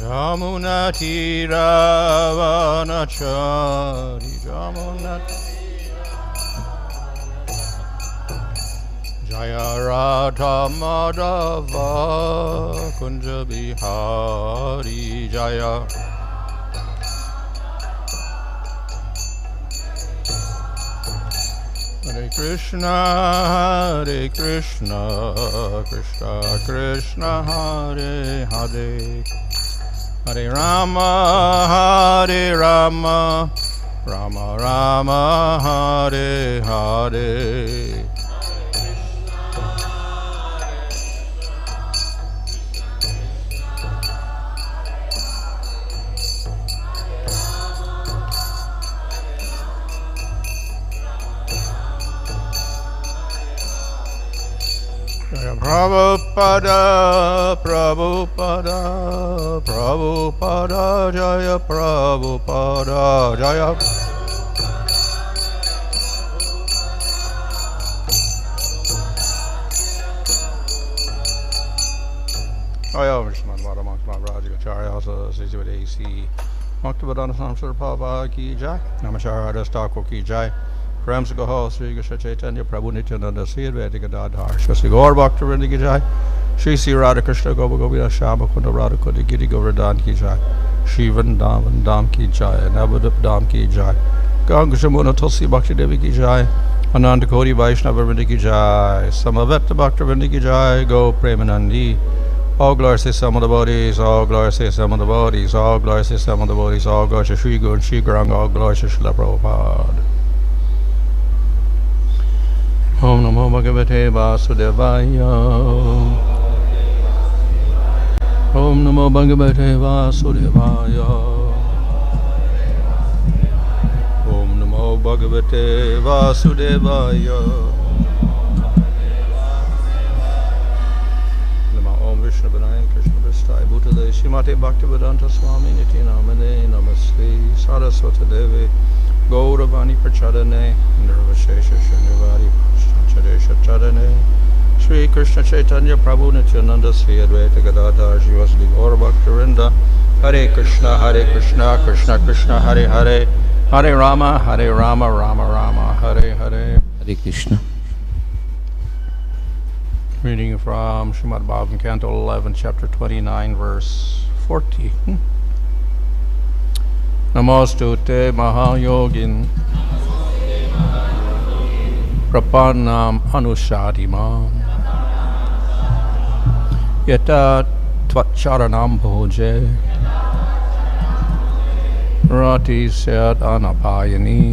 Jamunati Ravanachari Jamunati Jaya Radha Madhava Kunja Bihari Jaya Hare Krishna Krishna Krishna Hare Hare Hare Rama Rama Rama Hare Hare Prabhupada, Prabhupada, Prabhupada, Jaya Prabhupada, Jaya. Jaya Vishman Vada Maharaj Acharya also says with AC. Bhakti-vedanta Samsara Prabhupada ki jai. Namaskar Thakur ki jai. Prem se Gaho Sri Krishna Chaitanya Prabhu Nityananda Syād Vedika Dadhar Shri Gaur Bhakta Vrinda ki jai. Shri Sri Radha Krishna Gopa Govina Shama Kunda Radha Kunda Giri Govardhan ki jai. Shri Vrindam ki jai. Navadip Dham ki jai. Ganga Shamuna Tulsi Bhakti Devi ki jai. Ananda Koti Vaishnava Vrinda ki jai. Samaveta Bhakta Vrinda ki jai. Go Premanandi. All glory to some of the bodies, all glory to some of the bodies, all glory to some of the bodies, all glory to Sri Guru and Sri Gauranga, all glory to Srila Prabhupada. Om Namo Bhagavate Vasudevaya. Om Namo Bhagavate Vasudevaya. Om Namo Bhagavate Vasudevaya. Nama Om Vishnu Benaya Krishna Vistai Bhutale Srimate Bhaktivedanta Swami Niti Namane Namaste Saraswati Devi Gauravani Prachadane Nirvashesha Shrinivari Chadane Sri Krishna Chaitanya Prabhu Nityananda Sri Advaita Gadadhar Shivasli Gaur Bhaktivinda Hare Krishna Krishna Krishna Hare Hare Hare Rama Rama Rama Hare Hare Hare Krishna. Reading from Srimad Bhagavatam Canto 11 Chapter 29 Verse 40. Namostute mahā-yogin prapannam anuśādhi mam yathā tvac-caraṇāmbhoje ratiḥ syād anapāyinī.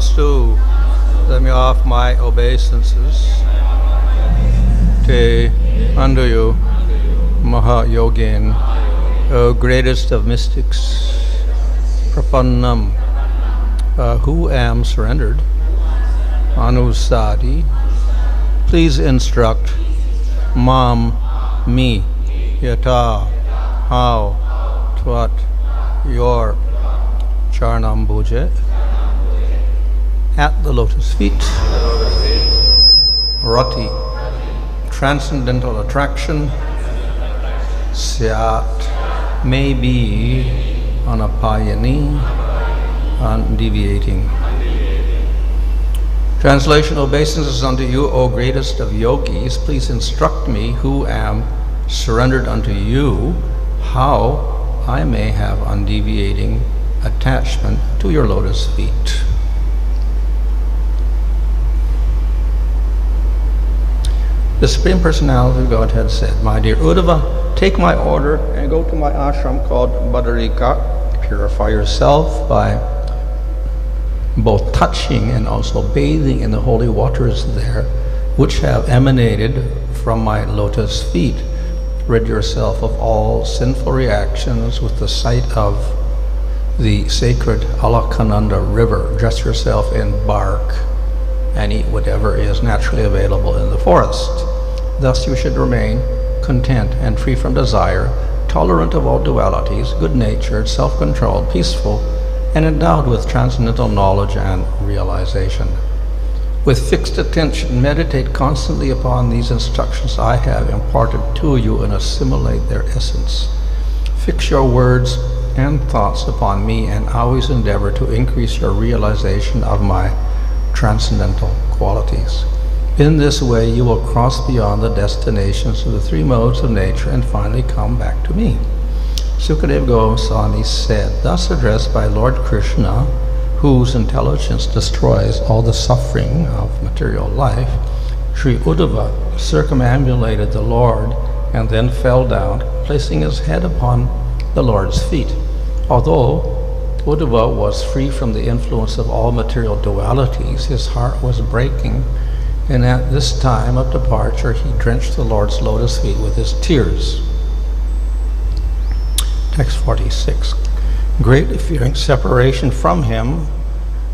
Astu, let me off my obeisances. Te, unto you, mahā-yogin, O greatest of mystics, prapannam, who am surrendered, anuśādhi, please instruct, me, yathā, how, tvat, your caraṇa-ambhoje, at the lotus feet, ratiḥ, transcendental attraction, syāt, may be anapāyinī, undeviating. Translation: Obeisances unto you, O greatest of yogīs, please instruct me, who am surrendered unto you, how I may have undeviating attachment to your lotus feet. The Supreme Personality of Godhead said, my dear Uddhava, take my order and go to my ashram called Badarika. Purify yourself by both touching and also bathing in the holy waters there, which have emanated from my lotus feet. Rid yourself of all sinful reactions with the sight of the sacred Alakananda river. Dress yourself in bark and eat whatever is naturally available in the forest. Thus you should remain content and free from desire, tolerant of all dualities, good-natured, self-controlled, peaceful, and endowed with transcendental knowledge and realization. With fixed attention, meditate constantly upon these instructions I have imparted to you and assimilate their essence. Fix your words and thoughts upon me and always endeavor to increase your realization of my transcendental qualities. In this way you will cross beyond the destinations of the three modes of nature and finally come back to me. Sukadeva Goswami said, thus addressed by Lord Krishna, whose intelligence destroys all the suffering of material life, Sri Uddhava circumambulated the Lord and then fell down, placing his head upon the Lord's feet. Although Uddhava was free from the influence of all material dualities, his heart was breaking, and at this time of departure he drenched the Lord's lotus feet with his tears. Text 46. Greatly fearing separation from him,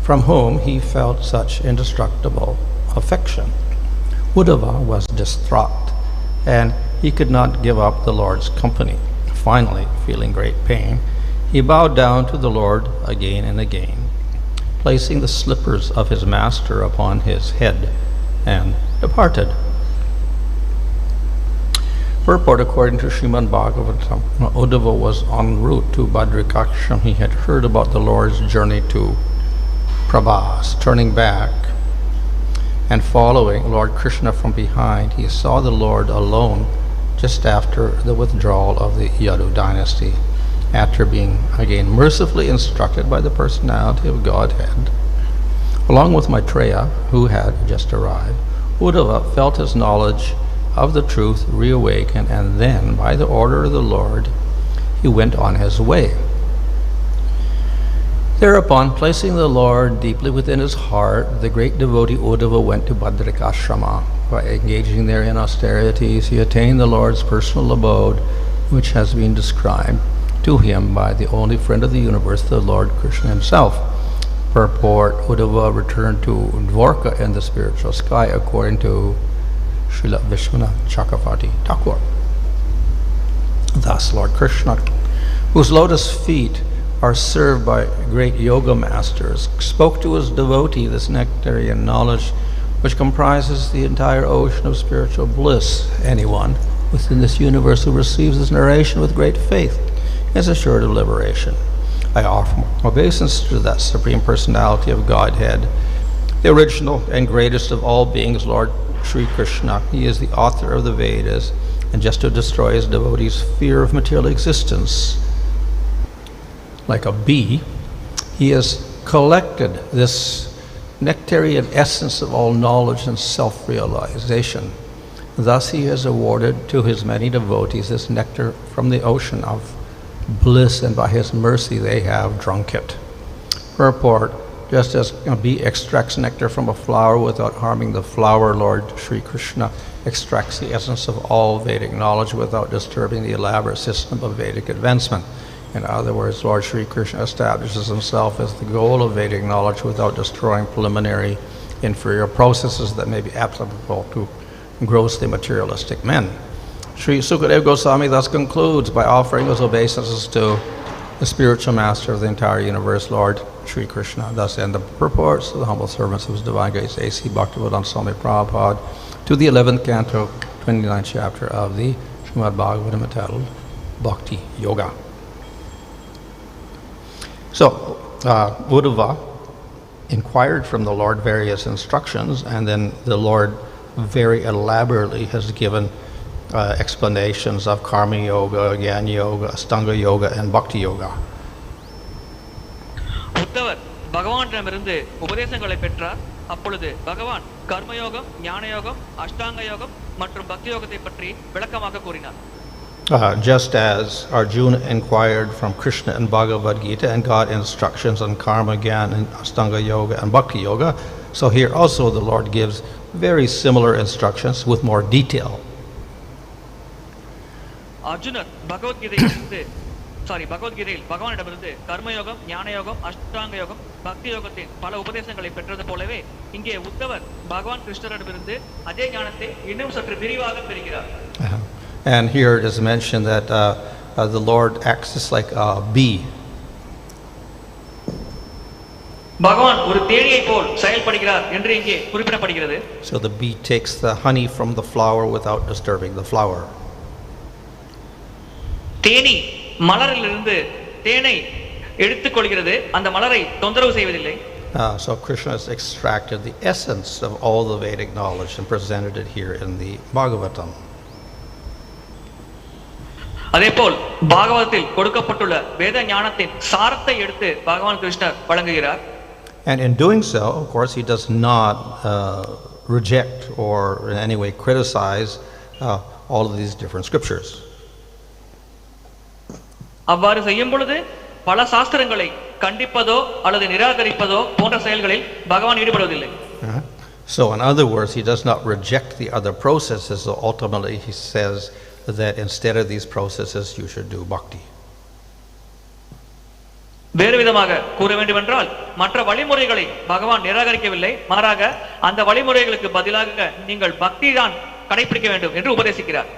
from whom he felt such indestructible affection, Uddhava was distraught, and he could not give up the Lord's company. Finally, feeling great pain, he bowed down to the Lord again and again, placing the slippers of his master upon his head, and departed. Purport: according to Srimad Bhagavatam, Uddhava was en route to Badrikashram. He had heard about the Lord's journey to Prabhas. Turning back and following Lord Krishna from behind, he saw the Lord alone just after the withdrawal of the Yadu dynasty. After being again mercifully instructed by the Personality of Godhead, along with Maitreya, who had just arrived, Uddhava felt his knowledge of the truth reawaken, and then, by the order of the Lord, he went on his way. Thereupon, placing the Lord deeply within his heart, the great devotee Uddhava went to Badrikashrama. By engaging there in austerities, he attained the Lord's personal abode, which has been described to him by the only friend of the universe, the Lord Krishna himself. Purport: Uddhava returned to Dwarka in the spiritual sky, according to Srila Vishwanath Chakravarti Thakur. Thus, Lord Krishna, whose lotus feet are served by great yoga masters, spoke to his devotee this nectarian knowledge, which comprises the entire ocean of spiritual bliss. Anyone within this universe who receives this narration with great faith is assured of liberation. I offer obeisance to that Supreme Personality of Godhead, the original and greatest of all beings, Lord Sri Krishna. He is the author of the Vedas, and just to destroy his devotees' fear of material existence, like a bee, he has collected this nectarian essence of all knowledge and self-realization. Thus he has awarded to his many devotees this nectar from the ocean of bliss, and by his mercy they have drunk it. Purport: just as a bee extracts nectar from a flower without harming the flower, Lord Sri Krishna extracts the essence of all Vedic knowledge without disturbing the elaborate system of Vedic advancement. In other words, Lord Sri Krishna establishes himself as the goal of Vedic knowledge without destroying preliminary inferior processes that may be applicable to grossly materialistic men. Sri Sukadeva Goswami thus concludes by offering his obeisances to the spiritual master of the entire universe, Lord Sri Krishna. Thus end the purports of the humble servants of his divine grace, A.C. Bhaktivedanta Swami Prabhupada, to the 11th canto, 29th chapter of the Srimad Bhagavatam entitled Bhakti Yoga. So, Uddhava inquired from the Lord various instructions, and then the Lord very elaborately has given explanations of karma yoga, jnana yoga, astanga yoga, and bhakti yoga. உத்தவர் பகவானிடமிருந்து உபதேசங்களை பெற்றார். அப்பொழுது பகவான் கர்மயோகம், ஞான யோகம், அஷ்டாங்க யோகம் மற்றும் பக்தி யோகத்தை பற்றி விளக்கமாக கூறினார். Just as Arjuna inquired from Krishna and Bhagavad Gita and got instructions on karma, jnana, and astanga yoga and bhakti yoga, so here also the Lord gives very similar instructions with more detail. அர்ஜுனர் பகவத்கீதையில் பகவானிடமிருந்து கர்மயோகம், ஞான யோகம், அஷ்டாங்க யோகம், பக்தி யோகத்தின் பல உபதேசங்களை பெற்றது போலவே இங்கே உத்தவர் பகவான் கிருஷ்ணரிடமிருந்து அதே ஞானத்தை இன்னும் சற்று விரிவாக பெறுகிறார். And here it is mentioned that the Lord acts just like a bee. பகவான் ஒரு தேனியை போல் செயல்படுகிறார் என்று இங்கே குறிப்பிடப்படுகிறது. So the bee takes the honey from the flower without disturbing the flower. Theni மலரிலிருந்து தேனை எடுத்துக்கொள்கிறது, அந்த மலரை தொந்தரவு செய்வதில்லை. So Krishna has extracted the essence of all the Vedic knowledge and presented it here in the Bhagavatam. அதேபோல் பாகவதத்தில் கொடுக்கப்பட்டுள்ள வேத ஞானத்தின் சாரத்தை எடுத்து பகவான் கிருஷ்ணர் வழங்குகிறார். And in doing so, of course, he does not reject or in any way criticize all of these different scriptures. அவ்வாறு செய்யும் பொழுது பல சாஸ்திரங்களை கண்டிப்பதோ அல்லது நிராகரிப்பதோ போன்ற செயல்களில் பகவான் ஈடுபடுவதில்லை. So in other words, he does not reject the other processes, so ultimately he says that instead of these processes you should do bhakti. வேறு விதமாக கூற வேண்டுமென்றால் மற்ற வழிமுறைகளை பகவான் நிராகரிக்கவில்லை, மாறாக அந்த வழிமுறைகளுக்கு பதிலாக நீங்கள் பக்தி தான் கடைபிடிக்க வேண்டும் என்று உபதேசிக்கிறார்.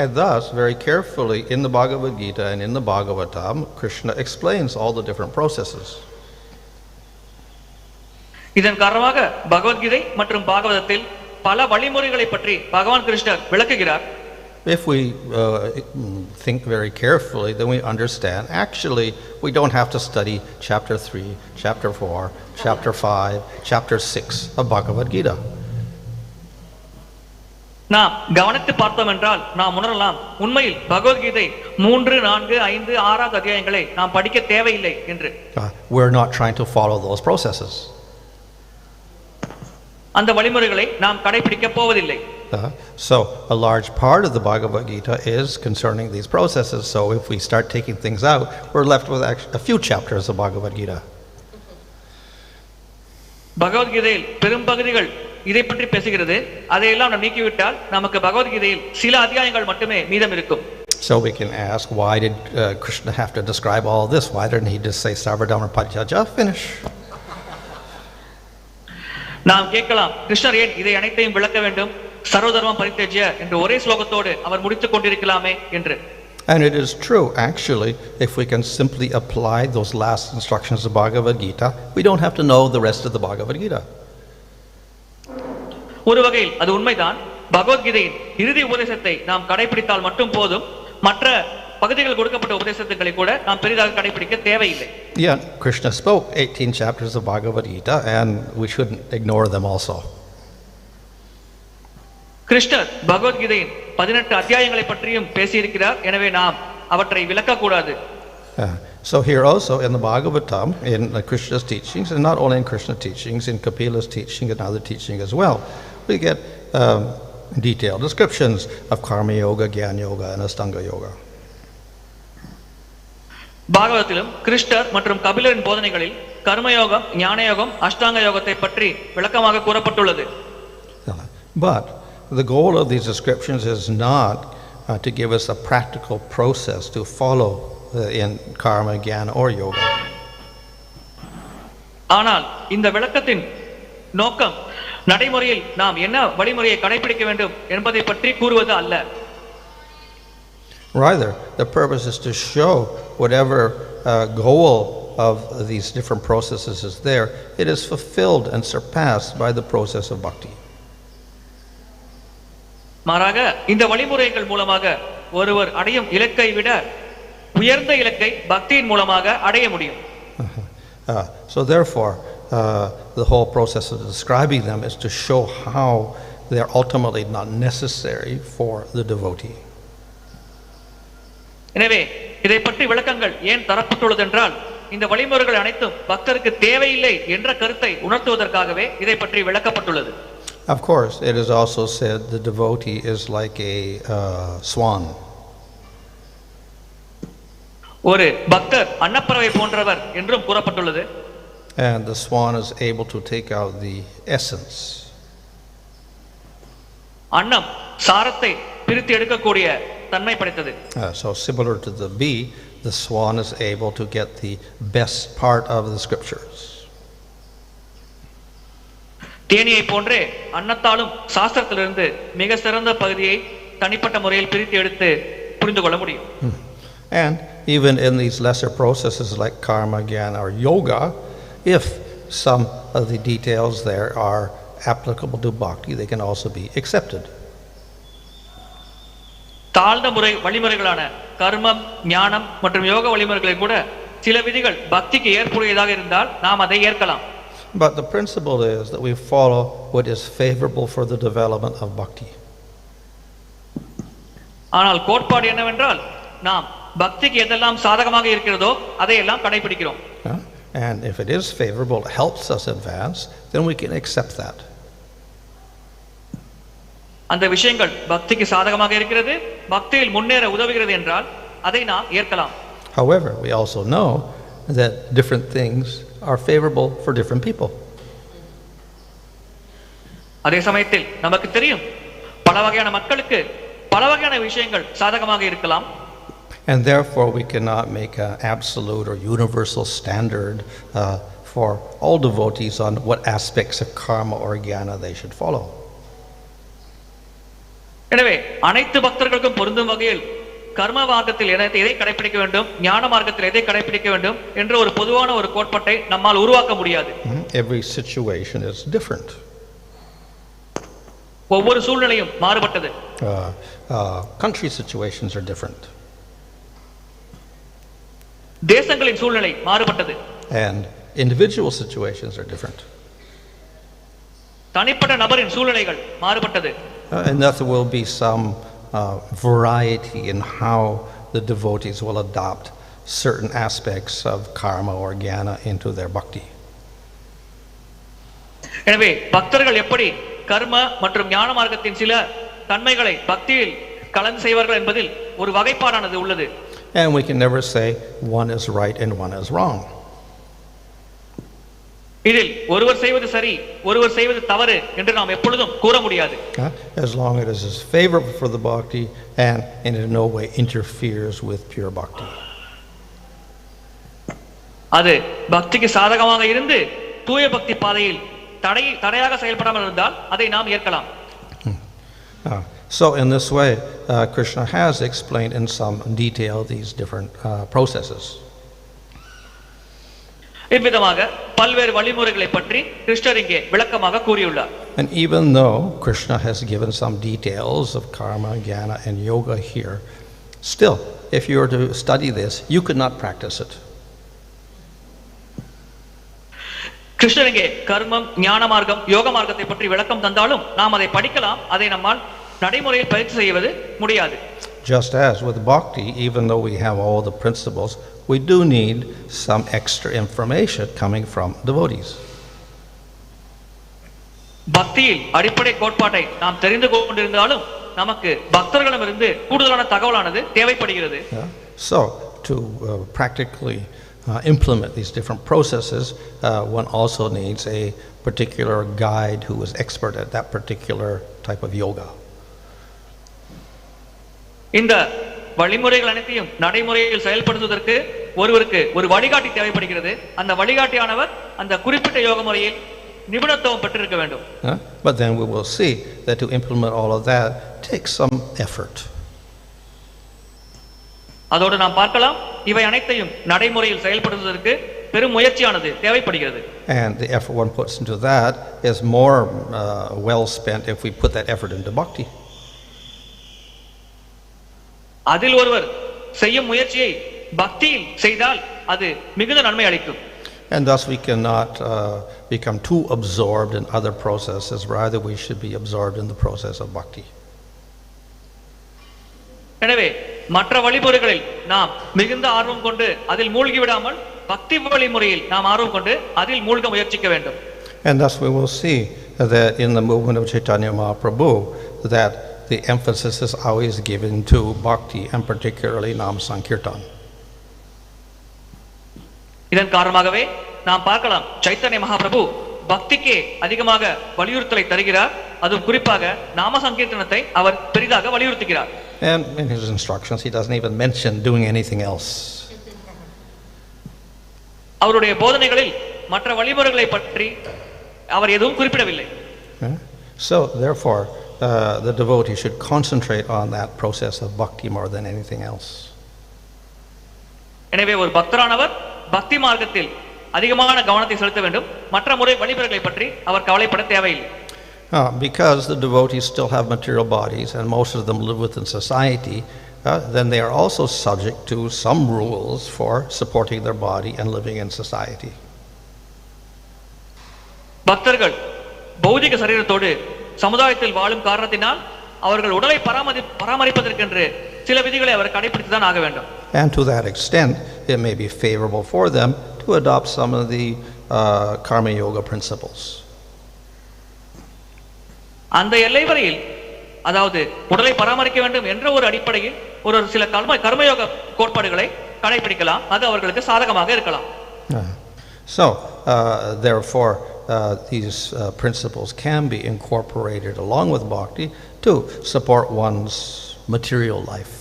And thus, very carefully in the Bhagavad Gita and in the Bhagavatam, Krishna explains all the different processes. இதன் காரணமாக பகவத்கீதை மற்றும் பாகவதத்தில் பல வழிமுறைகளை பற்றி பகவான் கிருஷ்ணர் விளக்குகிறார். If we think very carefully, then we understand actually we don't have to study chapter 3, chapter 4, chapter 5, chapter 6 of Bhagavad Gita. நாம் கவனித்து பார்த்தோம் என்றால் நாம் உணரலாம், உண்மையில் பகவத்கீதை 3, 4, 5, 6 அத்தியாயங்களை நாம் படிக்க தேவையில்லை என்று. We're not trying to follow those processes. அந்த வழிமுறைகளை நாம் கடைபிடிக்க போவதில்லை. So a large part of the Bhagavad Gita is concerning these processes. So if we start taking things out, we're left with a few chapters of Bhagavad Gita. பகவத்கீதையில் பெரும் பகுதிகள் இதை பற்றி பேசுகிறது. அதையெல்லாம் நாம் நீக்கிவிட்டால் நமக்கு பகவத்கீதையில் சில அத்தியாயங்கள் மட்டுமே மீதம் இருக்கும். So we can ask, why did Krishna have to describe all this? Why didn't he just say Sarvadharma Parityajya, finish? நாம் கேட்கலாம், கிருஷ்ணர் ஏன் இதை அனைத்தையும் விளக்க வேண்டும், சர்வதர்மம் பரித்யஜ்ய என்ற ஒரே ஸ்லோகத்தோடு அவர் முடித்துக் கொண்டிருக்கலாமே என்று. And it is true, actually, if we can simply apply those last instructions of Bhagavad Gita, we don't have to know the rest of the Bhagavad Gita. ஒரு வகையில் அது உண்மைதான். பகவத்கீதையின் இறுதி உபதேசத்தை நாம் கடைபிடித்தால் மட்டும் போதும், மற்ற பகுதிகள் கொடுக்கப்பட்ட உபதேசங்களை கூட நாம் பெரிதாக கடைபிடிக்க தேவையில்லை. Yeah, Krishna spoke 18 chapters of Bhagavad Gita and we shouldn't ignore them also. கிருஷ்ணர் பகவத்கீதையின் 18 அத்தியாயங்களை பற்றியும் பேசியிருக்கிறார். எனவே நாம் அவற்றை விளக்க கூடாது. So here also in the Bhagavatam, in Krishna's teachings, and not only in Krishna's teachings, in Kapila's teaching and other teaching as well, we get detailed descriptions of karma yoga, jnana yoga, and astanga yoga. பாகவதத்திலும் கிருஷ்ணர் மற்றும் கபிலரின் போதனைகளில் கர்மயோகம், ஞானயோகம், அஷ்டாங்க யோகத்தை பற்றி விளக்கமாக கூறப்பட்டுள்ளது. But the goal of these descriptions is not to give us a practical process to follow in karma, jnana or yoga. ஆனால் இந்த விளக்கத்தின் நோக்கம் நடைமுறையில் நாம் என்ன வழிமுறையை கடைபிடிக்க வேண்டும் என்பதை பற்றி கூறுவது அல்ல. Rather, the purpose is to show whatever goal of these different processes is there, it is fulfilled and surpassed by the process of bhakti. மாறாக இந்த வழிமுறைகள் மூலமாக ஒருவர் அடையும் இலக்கை விட உயர்ந்த இலக்கை பக்தியின் மூலமாக அடைய முடியும். So therefore, the whole process of describing them is to show how they are ultimately not necessary for the devotee. எனவே இதை பற்றி விளக்கங்கள் ஏன் தரப்பட்டுள்ளது என்றால் இந்த வழிமுறைகள் அனைத்தும் பக்தருக்கு தேவையில்லை என்ற கருத்தை உணர்த்துவதற்காகவே இதை பற்றி விளக்கப்பட்டுள்ளது. Of course, it is also said the devotee is like a swan. ஒரு பக்தர் அன்னப்பறவை போன்றவர் என்றும் கூறப்பட்டுள்ளது. And the swan is able to take out the essence. அன்னம் சாரத்தை பிரித்து எடுக்கக்கூடிய தன்மை படைத்தது. So similar to the bee, the swan is able to get the best part of the scriptures. தேனியை போன்றே அன்னத்தாலும் சாஸ்திரத்திலிருந்து மிக சிறந்த பகுதியை தனிப்பட்ட முறையில் பிரித்து எடுத்து புரிந்து கொள்ள முடியும். And even in these lesser processes like karma, jnana or yoga, if some of the details there are applicable to bhakti, they can also be accepted. தாழ்ந்த வழிமுறைகளான கர்மம், ஞானம் மற்றும் யோக வழிமுறைகளை கூட சில விதிகள் பக்திக்கு ஏற்புடையதாக இருந்தால் நாம் அதை ஏற்கலாம். But the principle is that we follow what is favorable for the development of bhakti. ஆனால் கோட்பாடு என்னவென்றால் நாம் பக்திக்கு எதெல்லாம் சாதகமாக இருக்கிறதோ அதையெல்லாம் கடைபிடிக்கிறோம். And if it is favorable, helps us advance, then we can accept that. அந்த விஷயங்கள் பக்திக்கு சாதகமாக இருக்கிறது, பக்தியில் முன்னேற உதவுகிறது என்றால் அதை நாம் ஏற்கலாம். However, we also know that different things are favorable for different people. அதே சமயத்தில் நமக்கு தெரியும் பல வகையான மக்களுக்கு பல வகையான விஷயங்கள் சாதகமாக இருக்கலாம். And therefore we cannot make an absolute or universal standard for all devotees on what aspects of karma or jnana they should follow. எனவே அனைத்து பக்தர்களுக்கும் பொருந்தும் வகையில் கர்ம மார்க்கத்தில் எதை கடைபிடிக்க வேண்டும், ஞான மார்க்கத்தில் எதை கடைபிடிக்க வேண்டும் என்ற ஒரு பொதுவான ஒரு கோட்பாட்டை நம்மால் உருவாக்க முடியாது. Every situation is different. ஒவ்வொரு சூழ்நிலையும் மாறுபட்டது. Country situations are different. தேசங்களின் சூழ்நிலை மாறுபட்டது. And individual situations are different. தனிப்பட்ட நபரின் சூழ்நிலைகள் மாறுபட்டது. And that there will be some variety in how the devotees will adopt certain aspects of karma or jnana into their bhakti. எனவே பக்தர்கள் எப்படி கர்ம மற்றும் ஞான மார்க்கத்தின் சில தன்மைகளை பக்தியில் கலந்து செய்வார்கள் என்பதில் ஒரு வகைப்பாடானது உள்ளது. And we can never say one is right and one is wrong. இதில் ஒருவர் செய்வது சரி, ஒருவர் செய்வது தவறு என்று நாம் எப்பொழுதும் கூற முடியாது. As long as it is favorable for the bhakti and in no way interferes with pure bhakti. அது பக்திக்கு சாதகமாக இருந்து தூய பக்தி பாதையில் தடையாக செயல்படாமல் இருந்தால் அதை நாம் ஏற்கலாம். So in this way, Krishna has explained in some detail these different processes. இவ்விதமாக பல்வேறு வழிமுறைகளை பற்றி கிருஷ்ணர் இங்கே விளக்கமாக கூறியுள்ளார். And even though Krishna has given some details of karma, jnana and yoga here, still, if you were to study this, you could not practice it. கிருஷ்ணர் இங்கே கர்மம், ஞான மார்க்கம், யோக மார்க்கத்தை பற்றி விளக்கம் தந்தாலும் நாம் அதை படிக்கலாம், அதை நம்மால் நடைமுறையில் பயிற்சி செய்வது முடியாது. Just as with bhakti, even though we have all the principles, we do need some extra information coming from devotees. பக்தியில் அடிப்படை கோட்பாட்டை நாம் தெரிந்து கொண்டிருந்தாலும் நமக்கு பக்தர்களிடமிருந்து கூடுதலான தகவலானது தேவைப்படுகிறது. So to practically implement these different processes, one also needs a particular guide who is expert at that particular type of yoga. இந்த வழிமுறைகள் அனைத்தையும் நடைமுறையில் செயல்படுத்துவதற்கு ஒருவருக்கு ஒரு வழிகாட்டி தேவைப்படுகிறது. அந்த வழிகாட்டியானவர் அந்த குறிப்பிட்ட யோக முறையில் நிபுணத்துவம் பெற்றிருக்க வேண்டும். But then we will see that to implement all of that takes some effort. அதோடு நாம் பார்க்கலாம் இவை அனைத்தையும் நடைமுறையில் செயல்படுத்துவதற்கு பெரும் முயற்சியானது தேவைப்படுகிறது. And the effort one puts into that is more well spent if we put that effort into bhakti. அதில் ஒருவர் செய்யும் முயற்சியை பக்தியில் செய்தால் அது மிகுந்த நன்மை அளிக்கும். And thus we cannot become too absorbed in other processes, rather we should be absorbed in the process of bhakti. எனவே மற்ற வழிமுறைகளில் நாம் மிகுந்த ஆர்வம் கொண்டு அதில் மூழ்கி விடாமல் பக்தி வழிமுறையில் நாம் ஆர்வம் கொண்டு அதில் மூழ்க முயற்சிக்க வேண்டும். And thus we will see that in the movement of Chaitanya Mahaprabhu that the emphasis is always given to bhakti and particularly Nam Sankirtan. இதன் காரணமாகவே நாம் பார்க்கலாம் சைத்தன்ய மகாபிரபு பக்திக்கே அதிகமாக வலியுறுத்தலை தருகிறார். அதுவும் குறிப்பாக நாம சங்கீர்த்தனத்தை அவர் பெரிதாக வலியுறுத்துகிறார். And in his instructions he doesn't even mention doing anything else. அவருடைய போதனைகளில் மற்ற வழிமுறைகளை பற்றி அவர் எதுவும் குறிப்பிடவில்லை. So therefore the devotee should concentrate on that process of bhakti more than anything else. எனவே ஒரு பக்தரானவர் பக்தி மார்க்கத்தில் அதிகமான கவனத்தை செலுத்த வேண்டும். மற்ற முறை வழிமுறைகளை பற்றி அவர் கவலைப்பட தேவையில்லை. Because the devotees still have material bodies and most of them live within society, then they are also subject to some rules for supporting their body and living in society. பக்தர்கள் பௌதிக சரீரத்தோடு சமுதாயத்தில் வாழும் காரணத்தினால் அவர்கள் உடலை பராமரிப்பதற்கென்று சில விதிகளை அவர் கடைபிடித்து தான் ஆக வேண்டும். And to that extent it may be favorable for them to adopt some of the karma yoga principles. அந்த எல்லை வரையில் அதாவது உடலை பராமரிக்க வேண்டும் என்ற ஒரு அடிப்படையில் ஒரு சில கர்மயோக கோட்பாடுகளை கடைபிடிக்கலாம். அது அவர்களுக்கு சாதகமாக இருக்கலாம். So therefore these principles can be incorporated along with bhakti to support one's material life.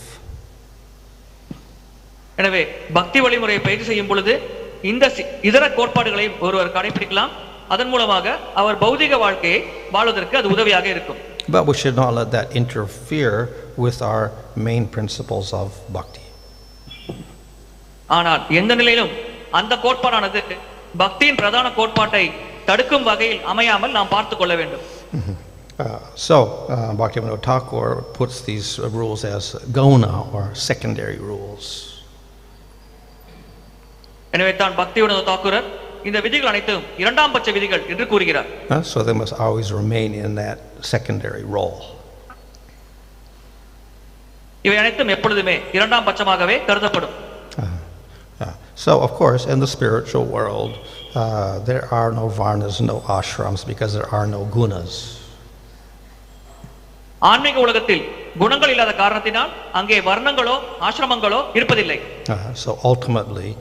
எனவே பக்தி வழிமுறையை பயிற்சி செய்யும் பொழுது இந்த இதர கோட்பாடுகளை ஒருவர் கடைபிடிக்கலாம். அதன் மூலமாக அவர் பௌதிக வாழ்க்கையை வாழ்வதற்கு அது உதவியாக இருக்கும். But we should not let that interfere with our main principles of bhakti. ஆனால் எந்த நிலையிலும் அந்த கோட்பாடானது பக்தியின் பிரதான கோட்பாட்டை தடுக்கும் வகையில் அமையாமல் நாம் பார்த்துக் கொள்ள வேண்டும். So Bhaktivinoda Thakur puts these rules as guna or secondary rules. எனவே தான் பக்திவினோத தாக்கூரர் இந்த விதிகள் அனைத்தும் இரண்டாம் பட்ச விதிகள் என்று கூறுகிறார். So they must always remain in that secondary role. இவை அனைத்தும் எப்பொழுதுமே இரண்டாம் பட்சமாகவே கருதப்படும். So of course in the spiritual world there are no varnas, no ashrams because there are no gunas. ஆன்மீக உலகத்தில் குணங்கள் இல்லாத காரணத்தினால் அங்கே வர்ணங்களோ ஆசிரமங்களோ இருப்பதில்லை. So ultimately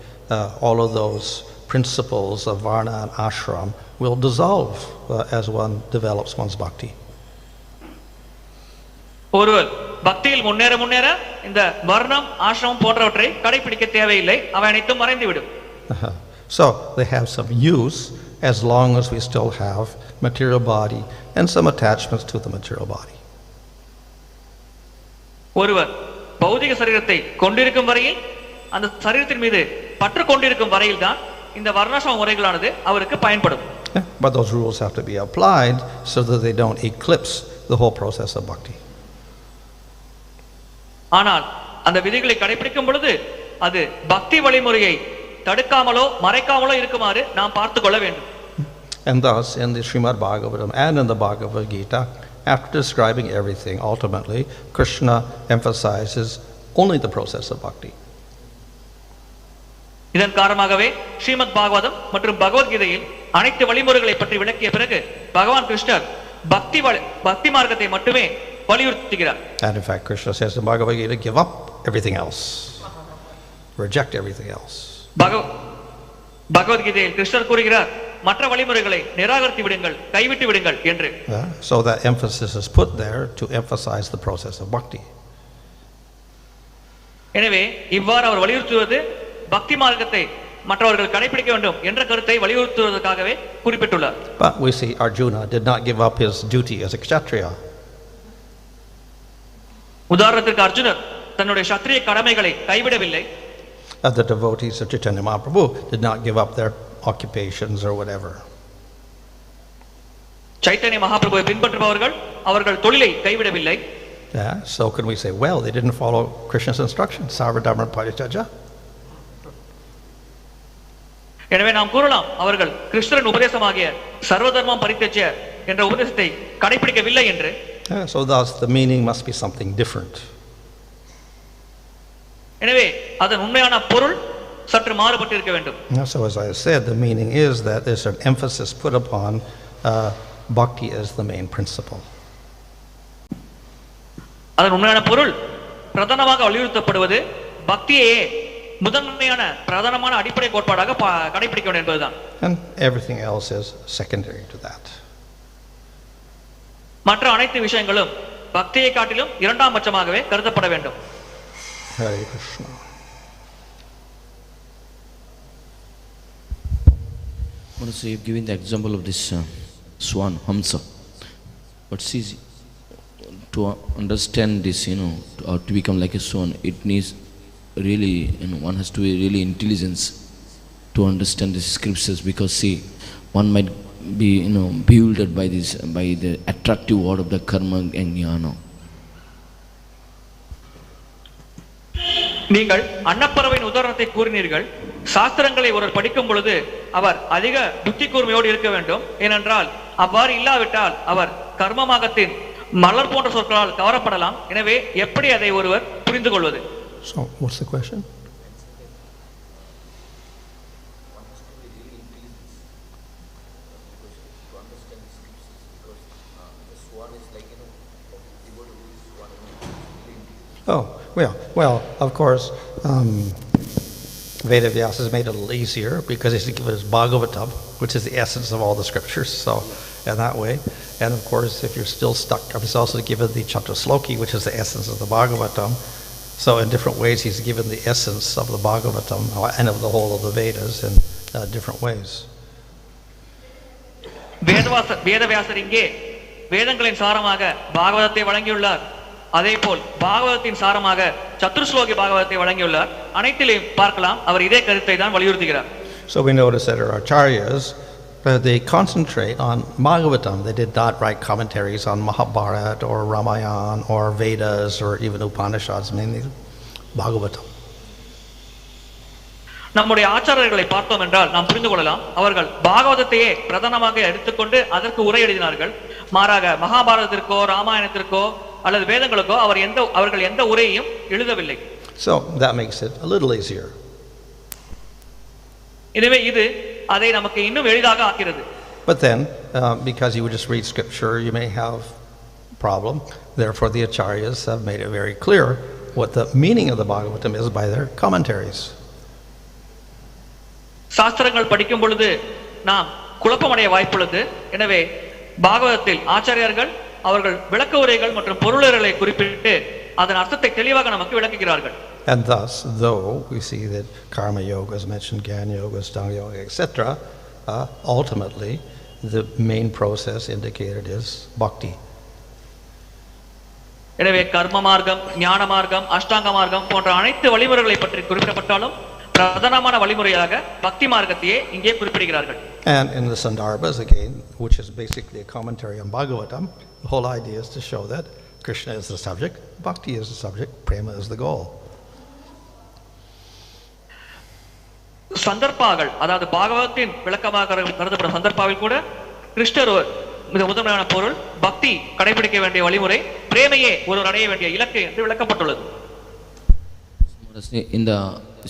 all of those principles of varna and ashram will dissolve as one develops one's bhakti. ஒருவர் பக்தியில் முன்னேற இந்த வர்ணம் ஆசிரமம் போன்றவற்றை கடைபிடிக்க தேவையில்லை. அவை அனைத்தும் மறைந்துவிடும். So they have some use as long as we still have material body and some attachments to the material body. ஒருவர் பௌதிக சரீரத்தை கொண்டிருக்கும் வரையில் அந்த சரீரத்தின் மீது பற்று கொண்டிருக்கும் வரையில் தான் இந்த வர்ணாசிரம முறைகளானது அவருக்கு பயன்படும். But those rules have to be applied so that they don't eclipse the whole process of bhakti. ஆனால் அந்த விதிகளை கடைபிடிக்கும் பொழுது அது பக்தி வழிமுறையை தடுக்காமலோ மறைக்காமலோ இருக்குமாறு நாம் பார்த்துக் கொள்ள வேண்டும். And thus in the Srimad Bhagavatam and in the Bhagavad Gita, after describing everything, ultimately Krishna emphasizes only the process of bhakti. இதன் காரணமாகவே ஸ்ரீமத் பாகவதம் மற்றும் பகவத்கீதையில் அனைத்து வழிமுறைகளை பற்றி விளக்கிய பிறகு பகவான் கிருஷ்ணர் பக்தி மார்க்கத்தை மட்டுமே வலியுறுத்துகிறார். And in fact Krishna says in Bhagavad Gita, give up everything else. Reject everything else. பகவத்கீதையில் கிருஷ்ணர் கூறுகிறார் மற்ற வழிமுறைகளை நிராகரித்து விடுங்கள், கைவிட்டு விடுங்கள் என்று. So that emphasis is put there to emphasize the process of bhakti. எனவே இவ்வாறு அவர் வலியுறுத்துவது பக்தி மார்க்கத்தை மற்றவர்கள் கடைபிடிக்க வேண்டும் என்ற கருத்தை வலியுறுத்துவதற்காகவே குறிப்பிட்டுள்ளார். But we see Arjuna did not give up his duty as a kshatriya. உதாரணத்திற்கு அர்ஜுனர் தன்னுடைய சத்திரிய கடமைகளை கைவிடவில்லை. The devotees of Chaitanya Mahaprabhu did not give up their occupations or whatever. Chaitanya மகாபிரபுவை பின்பற்றுபவர்கள் அவர்கள் தொழிலை கைவிடவில்லை. Yeah, so can we say, well, they didn't follow Krishna's instructions, sarvadharma parityaja? எனவே நாம் கூறலாம் அவர்கள் கிருஷ்ணரின் உபதேசமாகிய சர்வதர்மம் பரித்யஜ்ய என்ற உபதேசத்தை கடைபிடிக்கவில்லை என்று. So thus the meaning must be something different. எனவே அதன் உண்மையான பொருள் சற்று மாறுபட்டு இருக்க வேண்டும். So as I said, the meaning is that there's an emphasis put upon bhakti as the main principle. அதன் உண்மையான பொருள் பிரதானமாக வலியுறுத்தப்படுவது பக்தியே முதன்மையான பிரதானமான அடிப்படை கோட்பாடாக கடைபிடிக்க வேண்டும் என்பதுதான். And everything else is secondary to that. மற்ற அனைத்து விஷயங்களும் பக்தியை காட்டிலும் இரண்டாம் பட்சமாகவே கருதப்பட வேண்டும். Hare Krishna. So you've given the example of this swan, Hamsa. But see, to understand this, or to become like a swan, it needs really, one has to be really intelligence to understand the scriptures, because see, one might be, bewildered by this, by the attractive word of the karma and jnana. நீங்கள் அன்னப்பறவையின் உதாரணத்தை கூறினீர்கள். சாஸ்திரங்களை ஒருவர் படிக்கும் பொழுது அவர் அதிக புத்தி கூர்மையோடு இருக்க வேண்டும். ஏனென்றால் அவ்வாறு இல்லாவிட்டால் அவர் கர்மமாகத்தின் மலர் போன்ற சொற்களால் கவரப்படலாம். எனவே எப்படி அதை ஒருவர் புரிந்து கொள்வது? So what's the question? Oh, well, of course, Vedavyas has made it a little easier because he's given us Bhagavatam, which is the essence of all the scriptures, so in that way. And of course, if you're still stuck, he's also given the Chatusloki, which is the essence of the Bhagavatam. So in different ways, he's given the essence of the Bhagavatam and of the whole of the Vedas in different ways. வேதவியாசர் இங்கே வேதங்களின் சாரமாக பாகவதத்தை வழங்கியுள்ளார். அதேபோல் பாகவதத்தின் சாரமாக சத்துர்ஸ்லோகி பாகவதத்தை வழங்கியுள்ளார். அனைத்திலையும் பார்க்கலாம் அவர் இதே கருத்தை தான் வலியுறுத்துகிறார். So we notice that our acharyas, they concentrate on Bhagavatam. They did not write commentaries on Mahabharata or Ramayana or Vedas or even Upanishads, mainly Bhagavatam. நம்முடைய ஆச்சாரியர்களை பார்த்தோம் என்றால் நாம் புரிந்து கொள்ளலாம் அவர்கள் பாகவதத்தையே பிரதானமாக எடுத்துக்கொண்டு அதற்கு உரை எழுதினார்கள். மாறாக மகாபாரதத்திற்கோ ராமாயணத்திற்கோ அல்லது வேதங்களுக்கோ அவர்கள் எந்த உரையையும் எழுதவில்லை. So that makes it a little easier. எனவே இது அதை நமக்கு இன்னும் எளிதாக ஆக்கிறது. But then because you would just read scripture, you may have a problem. Therefore the acharyas have made it very clear what the meaning of the Bhagavatam is by their commentaries. சாஸ்திரங்கள் படிக்கும் பொழுது நாம் குழப்பமடைய வாய்ப்புள்ளது. எனவே பாகவதத்தில் ஆச்சாரியர்கள் அவர்கள் விளக்க உரைகள் மற்றும் பொருளுரைகளை குறிப்பிட்டு அதன் அர்த்தத்தை தெளிவாக நமக்கு விளக்குகிறார்கள். And thus, though we see that karma yoga is mentioned, jnana yoga, ashtanga yoga, etc., ultimately the main process indicated is bhakti. எனவே கர்ம மார்க்கம், ஞான மார்க்கம், அஷ்டாங்க மார்க்கம் போன்ற அனைத்து வழிமுறைகளை பற்றி குறிப்பிடப்பட்டாலும் பிரதானமான வழிமுறையாக பக்தி மார்க்கத்தையே இங்கே குறிப்பிடுகிறார்கள். And in the Sandarbhas again, which is basically a commentary on Bhagavatam, the whole idea is to show that Krishna is the subject, bhakti is the subject, prema is the goal. சந்தர்ப்பாகள், அதாவது பாகவதத்தின் விளக்கமாக கருதப்படும் சந்தர்ப்பாவில் கூட கிருஷ்ணர் மிக முதன்மையான பொருள், பக்தி கடைபிடிக்க வேண்டிய வழிமுறை, பிரேமையே ஒருவர் அடைய வேண்டிய இலக்கு என்று விளக்கப்பட்டுள்ளது. In the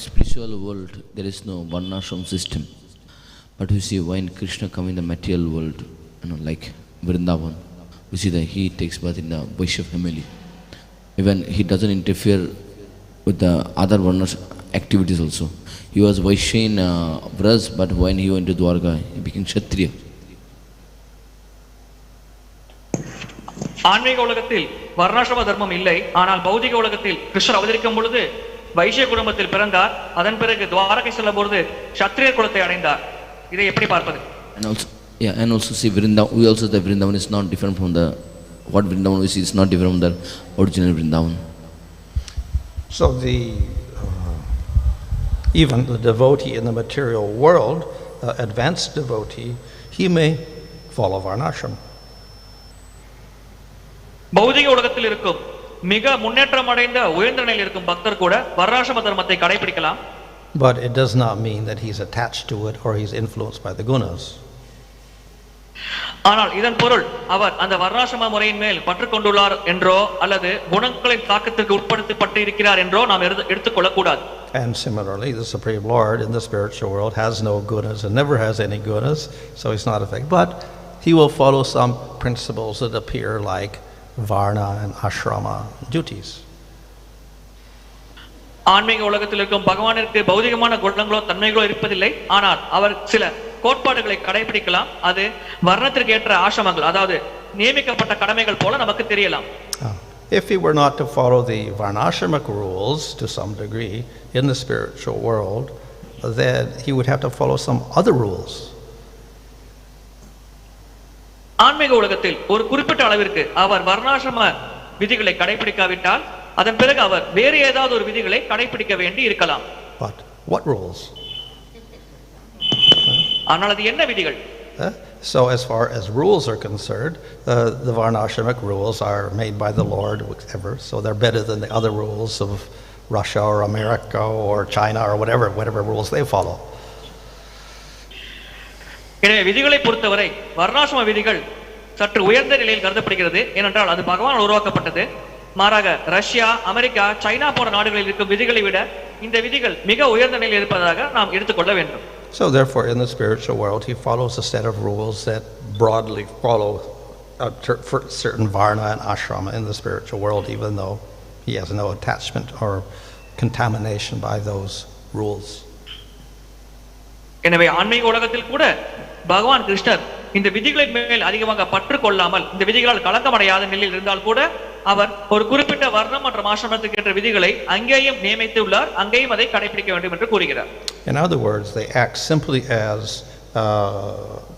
spiritual world, there is no varnashram system. But you see, when Krishna comes in the material world, like Vrindavan, we see that he takes birth in the Vaishnava family. Even he doesn't interfere with the other varnas activities also. He was Vaishya in Vraj, but when he went to Dwarka, he became Kshatriya. ஆன்மீக உலகத்தில் வர்ணாசிரம தர்மம் இல்லை. ஆனால் பௌதிக உலகத்தில் கிருஷ்ணர் அவதரிக்கும் பொழுது வைஷ்ய குடும்பத்தில் பிறந்தார். அதன் பிறகு துவாரகை செல்லும் பொழுது சத்திரிய குலத்தை அடைந்தார். இதை எப்படி பார்ப்பது? And also see Vrindavan. We also the Vrindavan is not different from the what Vrindavan we see is not different from the original Vrindavan. So even the devotee in the material world, advanced devotee, he may follow varnashram. பௌதிக உலகத்தில் இருக்கும் மிக முன்னேற்றம் அடைந்த உயர்ந்த நிலையில் இருக்கும் பக்தர் கூட வர்ணாசிரம தர்மத்தை கடைபிடிக்கலாம். But it does not mean that he's attached to it or he's influenced by the gunas. ஆனால் இதன் பொருள் அவர் அந்த வர்ணாசிரம முறையின் மேல் பற்று கொண்டுள்ளார் என்றோ அல்லது குணங்களின் தாக்கத்திற்கு உட்படுத்தப்பட்டு இருக்கிறார் என்றோ நாம் எடுத்துக்கொள்ளக் கூடாது. And similarly, the Supreme Lord in the spiritual world has no gunas and never has any gunas, so he's not affected. But he will follow some principles that appear like varna and ashrama duties. ஆன்மீக உலகத்தில் இருக்கும் பகவானிற்கு பௌதிகமான குணங்களோ தன்மைகளோ இருப்பதில்லை. ஆனால் அவர் சில கோட்பாடுகளை கடைபிடிக்கலாம். அது வர்ணத்திற்கு ஏற்ற ஆசிரமங்கள், அதாவது நியமிக்கப்பட்ட கடமைகள் போல நமக்கு தெரியலாம். If he were not to follow the varnashramic rules to some degree in the spiritual world, then he would have to follow some other rules. ஆன்மீக உலகத்தில் ஒரு குறிப்பிட்ட அளவிற்கு அவர் வர்ணாசிரம விதிகளை கடைபிடிக்காவிட்டால் அதன் பிறகு அவர் வேறு ஏதாவது ஒரு விதிகளை கடைபிடிக்க வேண்டி இருக்கலாம். But what rules? ஆனால் அது என்ன விதிகள்? So as far as rules are concerned, the varnashramic rules are made by the Lord, whatever, so they're better than the other rules of Russia or America or China or whatever rules they follow. எனவே விதிகளை பொறுத்தவரை வர்ணாசிரம விதிகள் சற்று உயர்ந்த நிலையில் கருதப்படுகிறது. ஏனென்றால் அது பகவான் உருவாக்கப்பட்டது. மாறாக ரஷ்யா, அமெரிக்கா, சைனா போன்ற நாடுகளில் இருக்கும் விதிகளை விட இந்த விதிகள் மிக உயர்ந்த நிலையில் இருப்பதாக நாம் எடுத்துக்கொள்ள வேண்டும். So therefore in the spiritual world he follows a set of rules that broadly follow for certain varna and ashrama in the spiritual world, even though he has no attachment or contamination by those rules. எனவே ஆன்மீக உலகத்தில் கூட பகவான் கிருஷ்ணர் இந்த விதிகளின் மேல் அதிகமாக பற்று கொள்ளாமல் இந்த விதிகளால் கலக்கமடையாத நிலையில் இருந்தால் கூட அவர் ஒரு குறிப்பிட்ட வர்ணம் மற்றும் ஆசிரமத்துக்கு ஏற்ற விதிகளை அங்கேயும் நியமித்துள்ளார். அங்கேயும் அதை கடைபிடிக்க வேண்டும் என்று கூறுகிறார். In other words, they act simply as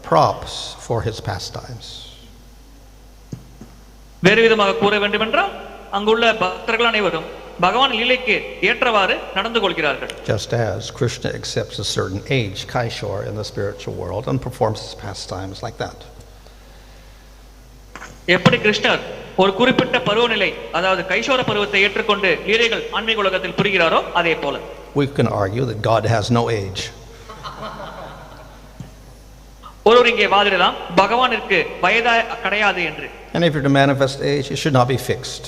props for his pastimes. வேறு விதமாக கூற வேண்டும் என்றால் அங்குள்ள பக்தர்கள் அனைவரும் பகவான் லீலைக்கு ஏற்றவாறு நடந்து கொள்கிறார்கள். Just as Krishna accepts a certain age, Kaishor, in the spiritual world and performs his pastimes like that. எப்படி கிருஷ்ணர் ஒரு குறிப்பிட்ட பருவநிலை, அதாவது கைஷோர பருவத்தை ஏற்றுக்கொண்டு லீலைகள் ஆன்மீக உலகத்தில் புரிகிறாரோ அதே போல we can argue that God has no age. ஒருவர் இங்கே வாதிடலாம் பகவானிற்கு வயது கிடையாது என்று. And if you're to manifest age, it should not be fixed.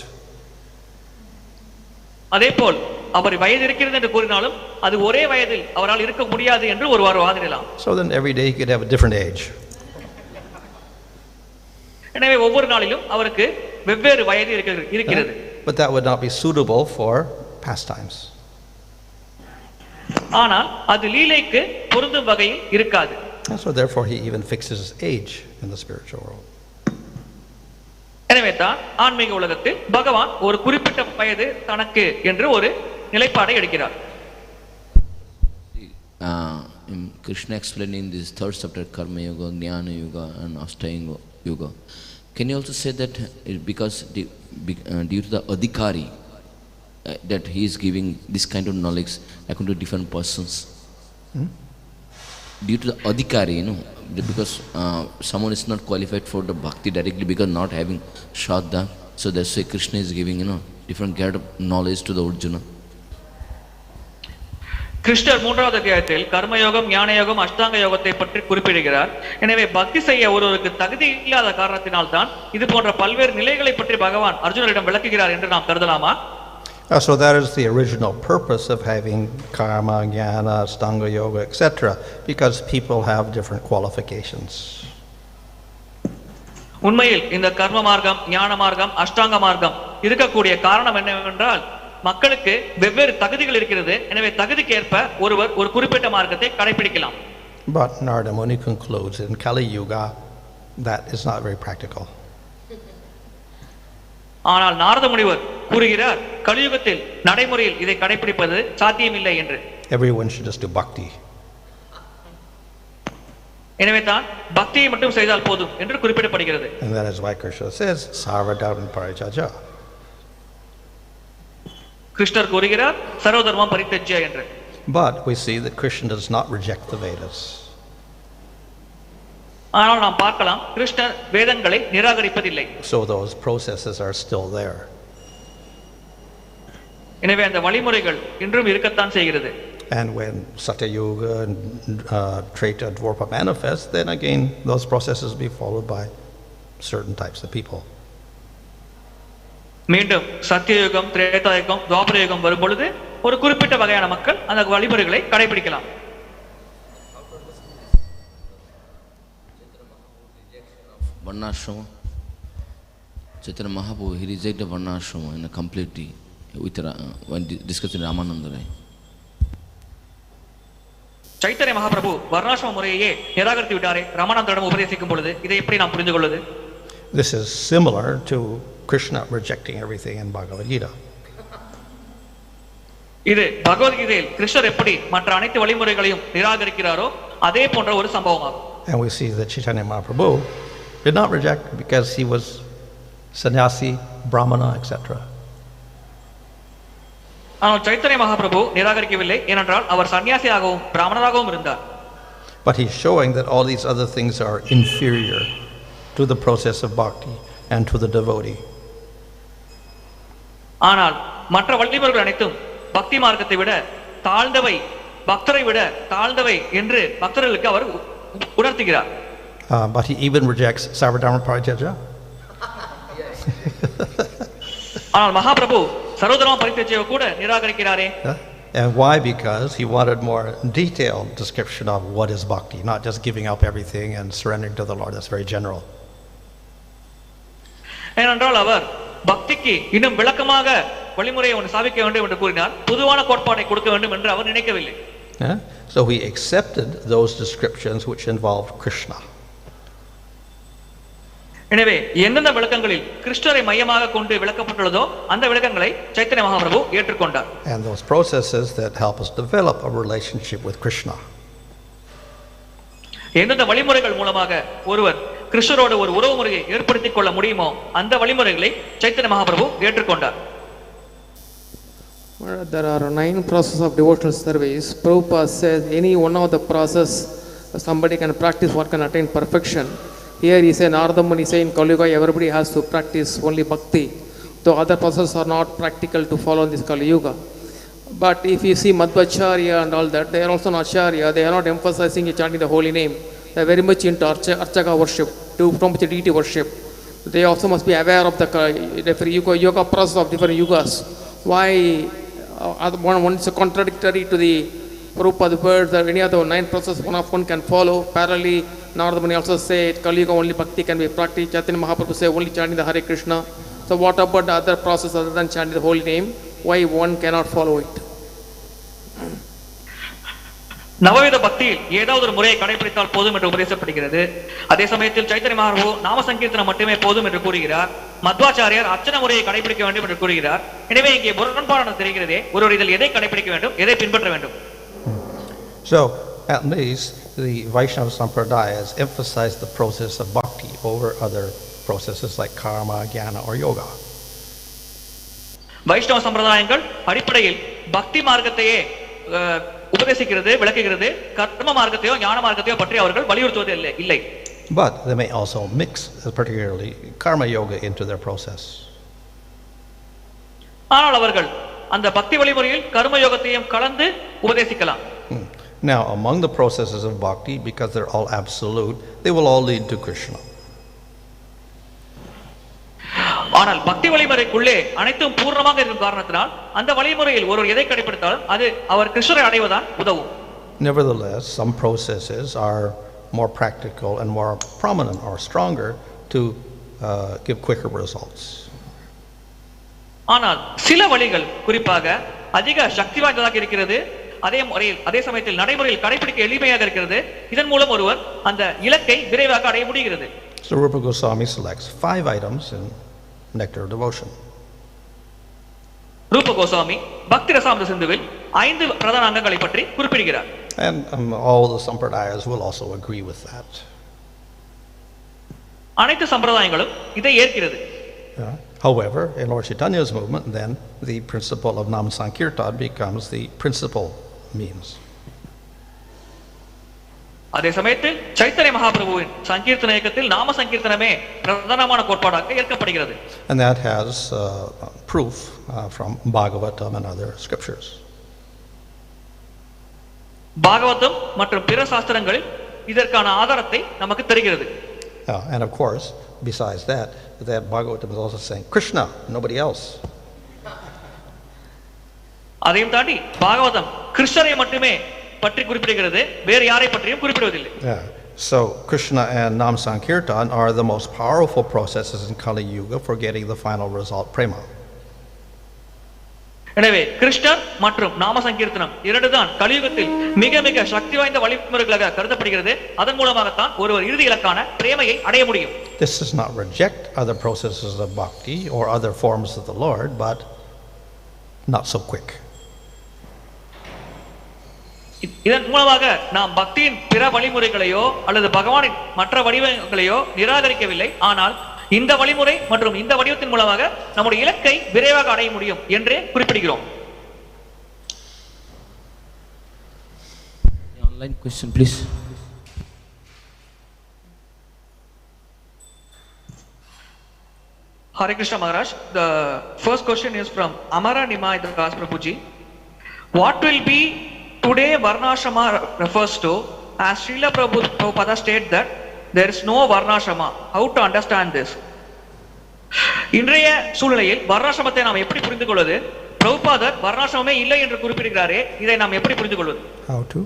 அதேபோல் அவர் வயது இருக்கிறது என்று கூறினாலும் அது ஒரே வயதில் அவரால் இருக்க முடியாது என்று ஒருவர் வாதிடலாம். So then every day he could have a different age. எனவே ஒவ்வொரு நாளிலும் அவருக்கு வெவ்வேறு வயது இருக்கிறது. But that would not be suitable for pastimes. ஆனால் அது லீலைக்கு பொருந்தும் வகையில் இருக்காது. And so therefore he even fixes his age in the spiritual world. எனவே தான் ஆன்மீக உலகத்தில் பகவான் ஒரு குறிப்பிட்ட வயது தனக்கு என்று ஒரு நிலைப்பாடை எடுக்கிறார். Krishna explaining this third chapter, karma yoga, jnana yoga and astu yoga. Can you also say that because due to the adhikari that he is giving this kind of knowledge according to different persons? Due to the adhikari, because someone is not qualified for the bhakti directly because not having shraddha, so that's why Krishna is giving different kind of knowledge to the Arjuna. கிருஷ்ணர் மூன்றாவது அத்தியாயத்தில் கர்மயோகம், ஞான யோகம், அஷ்டாங்க யோகத்தை பற்றி குறிப்பிடுகிறார். எனவே பக்தி செய்ய ஒருவருக்கு தகுதி இல்லாத காரணத்தினால் தான் இது போன்ற பல்வேறு நிலைகளை பற்றி பகவான் அர்ஜுனரிடம் விளக்குகிறார் என்று நாம் கருதலாமா? So that is the original purpose of having karma, jnana, astanga yoga, etc. because people have different qualifications. உண்மையில் இந்த கர்ம மார்க்கம், ஞான மார்க்கம், அஷ்டாங்க மார்க்கம் இருக்கக்கூடிய காரணம் என்னவென்றால் மக்களுக்கு வெவ்வேறு தகுதிகள் இருக்கிறது. எனவே தகுதிக்கேற்ப ஒருவர் ஒரு குறிப்பிட்ட மார்க்கத்தை கடைபிடிக்கலாம். But Narada Muni concludes in Kali Yuga that is not very practical. ஆனால் நாரத முனிவர் கூறுகிறார் கலியுகத்தில் நடைமுறையில் இதை கடைபிடிப்பது சாத்தியமில்லை என்று. Everyone should just do bhakti. எனவே தான் பக்தியை மட்டும் செய்தால் போதும் என்று குறிப்பிடப்படுகிறது. And that is why Krishna says sarvadharma parityajya. கிருஷ்ணர் கூறுகிறார் சர்வதர்மம் பரித்யஜ்ய என்று. But we see that Krishna does not reject the Vedas. ஆனால் நாம் பார்க்கலாம் கிருஷ்ணர் வேதங்களை நிராகரிப்பதில்லை. So those processes are still there. எனவே அந்த வழிமுறைகள் இன்றும் இருக்கத்தான் செய்கிறது. And when Satya Yuga and Treta Dwarpa manifest, then again those processes be followed by certain types of people. மீண்டும் சத்தியயுகம், திரேதாயுகம், துவாபர யுகம் வரும் பொழுது ஒரு குறிப்பிட்ட வகையான மக்கள் அந்த வழிமுறைகளை கடைபிடிக்கலாம். Varnashrama. Chaitanya Mahaprabhu, he rejected Varnashrama in a completely with when discussing Ramananda. Chaitanya Mahaprabhu வர்ணாசிரம முறையே நிராகரித்து விட்டாரே ராமானந்தரிடம் உபதேசிக்கும் பொழுது இதை எப்படி நாம் புரிந்து கொள்வது? This is similar to Krishna rejecting everything in Bhagavad Gita. இது பகவத்கீதையில் கிருஷ்ணர் எப்படி மற்ற அனைத்து வழிமுறைகளையும் நிராகரிக்கிறாரோ அதே போன்ற ஒரு சம்பவமாகும். And we see that Chaitanya Mahaprabhu did not reject because he was sannyasi, brahmana, etc. ஆனால் சைத்தன்ய மகாபிரபு நிராகரிக்கவில்லை, ஏனென்றால் அவர் சன்னியாசியாகவும் பிராமணராகவும் இருந்தார். But he's showing that all these other things are inferior to the process of bhakti and to the devotee. ஆனால் மற்ற வழிமுறைகள் அனைத்தும் பக்தி மார்க்கத்தை விட தாழ்ந்தவை, பக்தரை விட தாழ்ந்தவை என்று பக்தர்களுக்கு அவர் உணர்த்துகிறார். But he even rejects sarvadharma parityajya. ஆனால் மகாபிரபு சர்வதர்ம பரித்யஜ்யவை கூட நிராகரிக்கிறாரே. And why? Because he wanted more detailed description of what is bhakti, not just giving up everything and surrendering to the Lord. That's very general. ஏனென்றால் அவர் பக்திக்கு இன்னும் விளக்கமாக வழிமுறையை ஒன்று சாதிக்க வேண்டும் என்று கூறினார். பொதுவான கோட்பாட்டை கொடுக்க வேண்டும் என்று அவர் நினைக்கவில்லை. So he accepted those descriptions which involved Krishna. எனவே எந்தெந்த விளக்கங்களில் கிருஷ்ணரை மையமாக கொண்டு விளக்கப்பட்டுள்ளதோ அந்த விளக்கங்களை சைத்தன்ய மகாபிரபு ஏற்றுக்கொண்டார். And those processes that help us develop a relationship with Krishna. எந்தெந்த வழிமுறைகள் மூலமாக ஒருவர் கிருஷ்ணரோடு ஒரு உறவு முறையை ஏற்படுத்திக் கொள்ள முடியுமோ அந்த வழிமுறைகளை சைத்தன்ய மகாபிரபு ஏற்றுக்கொண்டார். There are 9 processes of devotional service. Prabhupada says any one of the process somebody can practice what can attain perfection. Here he says, Narada Muni say in Kali Yuga everybody has to practice only bhakti. Though other processes are not practical to follow in this Kali Yuga. But if you see Madhvacharya and all that, they are also not Acharya. They are not emphasizing chanting the holy name. They are very much into Archaka worship, too much deity worship. They also must be aware of the different yoga process of different yugas. Why one is contradictory to the Prabhupada words or any other 9 processes one can follow parallelly. Narada Muni also said Kali Yuga only bhakti can be practiced. Chaitanya Mahaprabhu say only chanting the Hare Krishna. So what about the other process other than chanting the holy name? Why one cannot follow it? நவவித பக்தியில் ஏதாவது ஒரு முறையை கடைபிடித்தால் போதும் என்று உபதேசப்படுகிறது. அதே சமயத்தில் சைத்தன்ய மகாபிரபு நாம சங்கீர்த்தனம் மட்டுமே போதும் என்று கூறுகிறார். மத்வாச்சாரியார் அர்ச்சன முறையை கடைபிடிக்க வேண்டும் என்று கூறுகிறார். எனவே இங்கே முரண்பாடானது தெரிகிறதே, ஒருவர் இதில் எதை கடைபிடிக்க வேண்டும், எதை பின்பற்ற வேண்டும்? So at least the Vaishnava Sampradayas emphasize the process of bhakti over other processes like karma, jnana or yoga. வைஷ்ணவ சம்பிரதாயங்கள் அடிப்படையில் பக்தி மார்க்கத்தையே உபதேசிக்கிறது, விளக்குகிறது. கர்ம மார்க்கத்தையோ ஞான மார்க்கத்தையோ பற்றி அவர்கள் வலியுறுத்துவது இல்லை. But they may also mix particularly karma yoga into their process. ஆனால் அவர்கள் அந்த பக்தி வழிமுறையில் கர்ம யோகத்தையும் கலந்து உபதேசிக்கலாம். Now among the processes of bhakti, because they're all absolute, they will all lead to Krishna. ஆனால் பக்தி வழிமுறைக்குள்ளே அனைத்தும் பூர்ணமாக இருக்கும் காரணத்தினால் அந்த வழிமுறையில் ஒருவர் எதை கடைபிடித்தாலும் அது அவர் கிருஷ்ணரை அடைவதான் உதவும். Nevertheless, some processes are more practical and more prominent or stronger to give quicker results. ஆனால் சில வழிகள் குறிப்பாக அதிக சக்தி வாய்ந்ததாக இருக்கிறது, அதே சமயத்தில் நடைமுறையில் கடைபிடிக்க எளிமையாக இருக்கிறது. இதன் மூலம் ஒருவர் அந்த இலக்கை விரைவாக அடைய முடிகிறது. So Rupa Goswami selects 5 items in Nectar of Devotion. ரூப கோஸ்வாமி பக்தி ரசாமிர்த சிந்துவில் 5 பிரதான அங்கங்களை பற்றி குறிப்பிடுகிறார். And all the sampradayas will also agree with that. அனைத்து சம்பிரதாயங்களும் இதை ஏற்கிறது. However, in Lord Chaitanya's movement, then the principle of Nam Sankirtan becomes the principal means. அதே சமயத்தில் சைத்தன்ய மகாபிரபுவின் சங்கீர்த்தன இயக்கத்தில் நாம சங்கீர்த்தனமே பிரதானமான கோட்பாடாக ஏற்கப்படுகிறது. And that has proof from Bhagavatam and other scriptures. Bhagavatam மற்றும் பிற சாஸ்திரங்களில் இதற்கான ஆதாரத்தை நமக்கு தருகிறது. And of course, besides that Bhagavatam is also saying Krishna, nobody else. அதையும் தாண்டி பாகவதம் கிருஷ்ணரை மட்டுமே பற்றி குறிப்பிடுகிறது, வேறு யாரை பற்றியும் குறிப்பிடுவதில்லை. So Krishna and Nam Sankirtan are the most powerful processes in Kali Yuga for getting the final result, prema. எனவே கிருஷ்ணர் மற்றும் நாம சங்கீர்த்தனம் இரண்டுதான் கலியுகத்தில் மிக மிக சக்தி வாய்ந்த வழிமுறைகளாக கருதப்படுகிறது. அதன் மூலமாகத்தான் ஒருவர் இறுதி இலக்கான பிரேமையை அடைய முடியும். This does not reject other processes of bhakti or other forms of the Lord, but not so quick. இதன் மூலமாக நாம் பக்தியின் பிற வழிமுறைகளையோ அல்லது பகவானின் மற்ற வடிவங்களையோ நிராகரிக்கவில்லை, ஆனால் இந்த வழிமுறை மற்றும் இந்த வடிவத்தின் மூலமாக நம்முடைய இலக்கை விரைவாக அடைய முடியும் என்றே குறிப்பிடுகிறோம். Online question please. Hare Krishna Maharaj, the first question is from Amara Nimai Das Prabhuji. What will be today Varnashrama refers to, as Srila Prabhupada stated that there is no Varnashrama. How to understand this? இன்றைய சூழ்நிலையில் வர்ணாசிரமத்தை நாம் எப்படி புரிந்து கொள்வது? பிரபுபாதர் வர்ணாசிரமே இல்லை என்று குறிப்பிடுகிறாரே, இதை நாம் எப்படி புரிந்து கொள்வது? How to?